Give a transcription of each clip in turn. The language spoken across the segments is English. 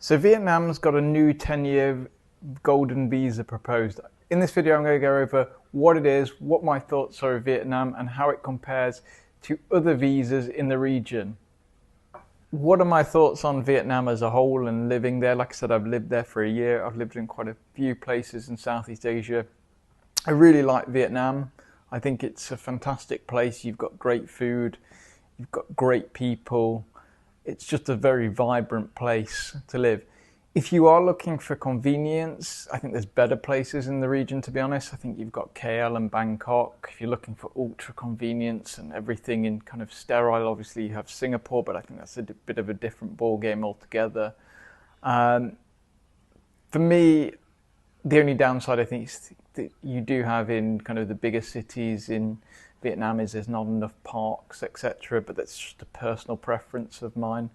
So Vietnam's got a new 10-year golden visa proposed. In this video, I'm going to go over what it is, what my thoughts are of Vietnam, and how it compares to other visas in the region. What are my thoughts on Vietnam as a whole and living there? Like I said, I've lived there for a year. I've lived in quite a few places in Southeast Asia. I really like Vietnam. I think it's a fantastic place. You've got great food, you've got great people. It's just a very vibrant place to live. If you are looking for convenience, I think there's better places in the region, to be honest. I think you've got KL and Bangkok. If you're looking for ultra convenience and everything in kind of sterile, obviously you have Singapore, but I think that's a bit of a different ball game altogether. For me, the only downside I think is that you do have in kind of the bigger cities in Vietnam is there's not enough parks, etc. But that's just a personal preference of mine.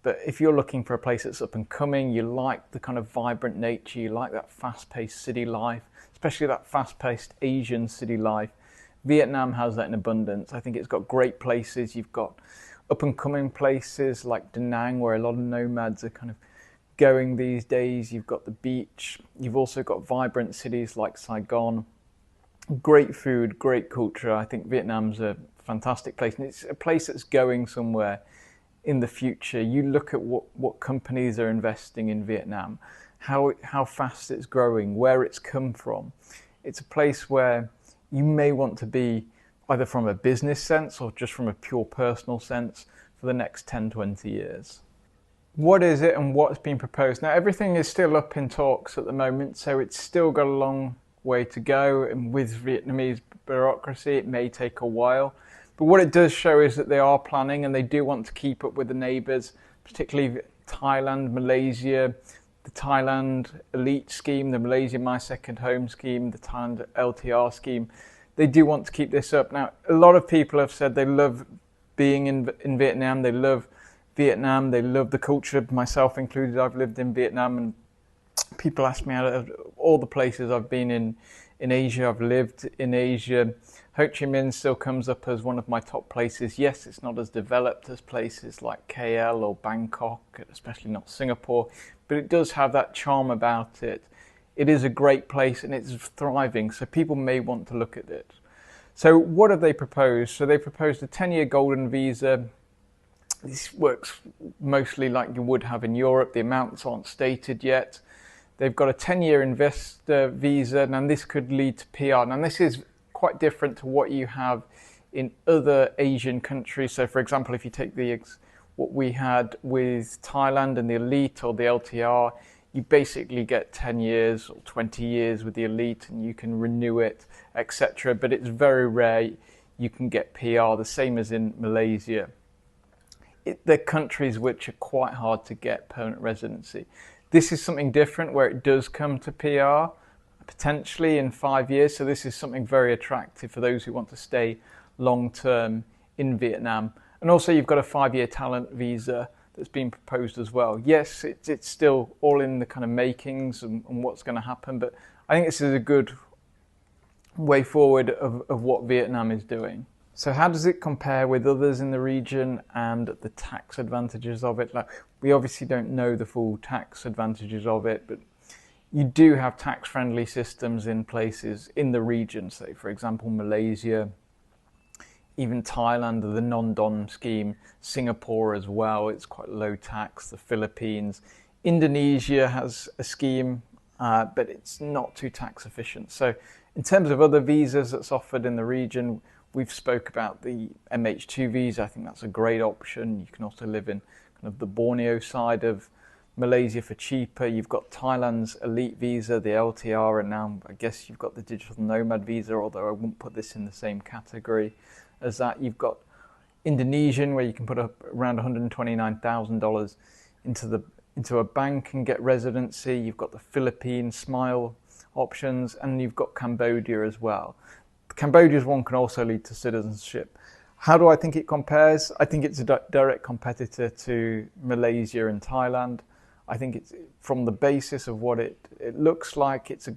But if you're looking for a place that's up and coming, you like the kind of vibrant nature, you like that fast-paced city life, especially that fast-paced Asian city life, Vietnam has that in abundance. I think it's got great places. You've got up and coming places like Da Nang, where a lot of nomads are kind of going these days. You've got the beach. You've also got vibrant cities like Saigon. Great food, great culture. I think Vietnam's a fantastic place, and it's a place that's going somewhere in the future. You look at what companies are investing in Vietnam, how fast it's growing, where it's come from. It's a place where you may want to be either from a business sense or just from a pure personal sense for the next 10, 20 years. What is it and what's been proposed? Now, everything is still up in talks at the moment, so it's still got a long way to go, and with Vietnamese bureaucracy it may take a while, but what it does show is that they are planning and they do want to keep up with the neighbours, particularly Thailand, Malaysia, the Thailand elite scheme, the Malaysia My Second Home scheme, the Thailand LTR scheme. They do want to keep this up. Now, a lot of people have said they love being in Vietnam, they love Vietnam, they love the culture, myself included. I've lived in Vietnam, and people ask me out of all the places I've been in Asia, I've lived in Asia. Ho Chi Minh still comes up as one of my top places. Yes, it's not as developed as places like KL or Bangkok, especially not Singapore, but it does have that charm about it. It is a great place and it's thriving, so people may want to look at it. So what have they proposed? So they proposed a 10-year golden visa. This works mostly like you would have in Europe. The amounts aren't stated yet. They've got a 10-year investor visa, and this could lead to PR. Now, this is quite different to what you have in other Asian countries. So, for example, if you take what we had with Thailand and the elite or the LTR, you basically get 10 years or 20 years with the elite, and you can renew it, etc. But it's very rare you can get PR, the same as in Malaysia. They're countries which are quite hard to get permanent residency. This is something different where it does come to PR, potentially in 5 years. So this is something very attractive for those who want to stay long term in Vietnam. And also you've got a 5-year talent visa that's been proposed as well. Yes, it's still all in the kind of makings and what's going to happen, but I think this is a good way forward of what Vietnam is doing. So how does it compare with others in the region and the tax advantages of it? Like, we obviously don't know the full tax advantages of it, but you do have tax-friendly systems in places in the region. So, for example, Malaysia, even Thailand, the non-dom scheme, Singapore as well, it's quite low tax, the Philippines. Indonesia has a scheme, but it's not too tax efficient. So in terms of other visas that's offered in the region, we've spoke about the MH2 visa. I think that's a great option. You can also live in kind of the Borneo side of Malaysia for cheaper. You've got Thailand's elite visa, the LTR, and now I guess you've got the digital nomad visa, although I wouldn't put this in the same category as that. You've got Indonesian, where you can put up around $129,000 into a bank and get residency. You've got the Philippines Smile options, and you've got Cambodia as well. Cambodia's one can also lead to citizenship. How do I think it compares? I think it's a direct competitor to Malaysia and Thailand. I think it's, from the basis of what it looks like, it's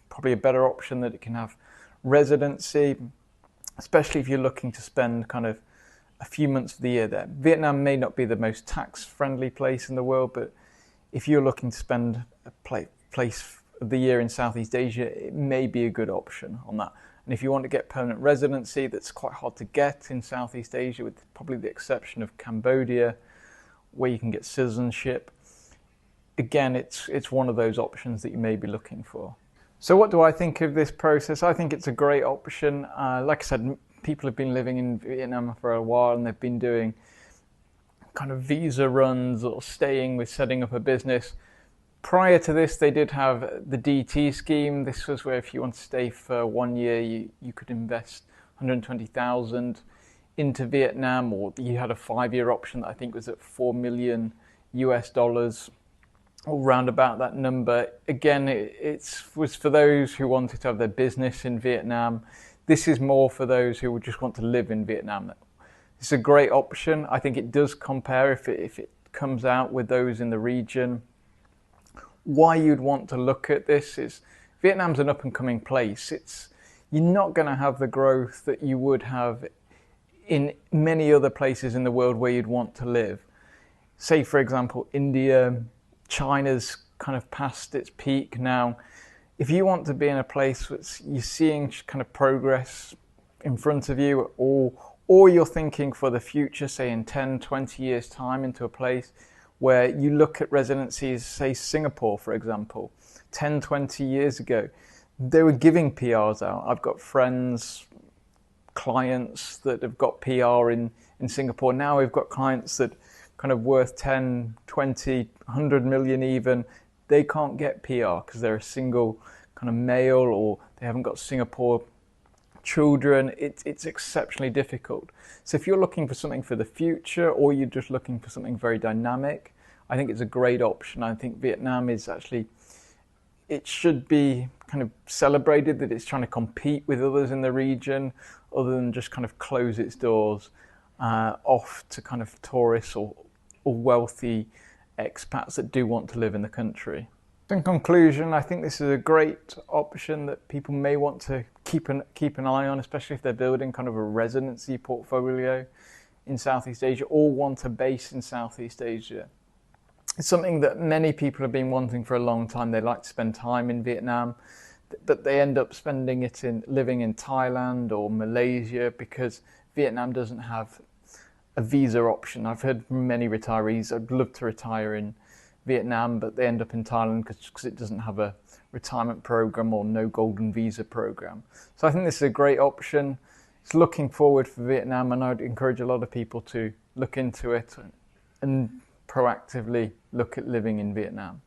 probably a better option that it can have residency, especially if you're looking to spend kind of a few months of the year there. Vietnam may not be the most tax-friendly place in the world, but if you're looking to spend a place of the year in Southeast Asia, it may be a good option on that. And if you want to get permanent residency, that's quite hard to get in Southeast Asia, with probably the exception of Cambodia, where you can get citizenship. Again, it's one of those options that you may be looking for. So what do I think of this process? I think it's a great option. Like I said, people have been living in Vietnam for a while, and they've been doing kind of visa runs or staying with setting up a business. Prior to this, they did have the DT scheme. This was where if you want to stay for 1 year, you could invest 120,000 into Vietnam, or you had a 5-year option that I think was at $4 million US, or round about that number. Again, it was for those who wanted to have their business in Vietnam. This is more for those who would just want to live in Vietnam. It's a great option. I think it does compare, if it comes out, with those in the region. Why you'd want to look at this is Vietnam's an up-and-coming place. You're not going to have the growth that you would have in many other places in the world where you'd want to live. Say, for example, India, China's kind of past its peak now. If you want to be in a place where you're seeing kind of progress in front of you, or you're thinking for the future, say in 10, 20 years' time, into a place where you look at residencies, say Singapore, for example, 10, 20 years ago, they were giving PRs out. I've got friends, clients that have got PR in Singapore. Now we've got clients that kind of worth 10, 20, 100 million even. They can't get PR because they're a single kind of male, or they haven't got Singapore children. It's exceptionally difficult. So if you're looking for something for the future, or you're just looking for something very dynamic, I think it's a great option. I think Vietnam is actually, it should be kind of celebrated that it's trying to compete with others in the region, other than just kind of close its doors off to kind of tourists or wealthy expats that do want to live in the country. In conclusion, I think this is a great option that people may want to keep an eye on, especially if they're building kind of a residency portfolio in Southeast Asia, or want a base in Southeast Asia. It's something that many people have been wanting for a long time. They like to spend time in Vietnam, but they end up spending it living in Thailand or Malaysia, because Vietnam doesn't have a visa option. I've heard from many retirees, I'd love to retire in Vietnam, but they end up in Thailand because it doesn't have a retirement program or no golden visa program. So I think this is a great option. It's looking forward for Vietnam, and I'd encourage a lot of people to look into it and proactively look at living in Vietnam.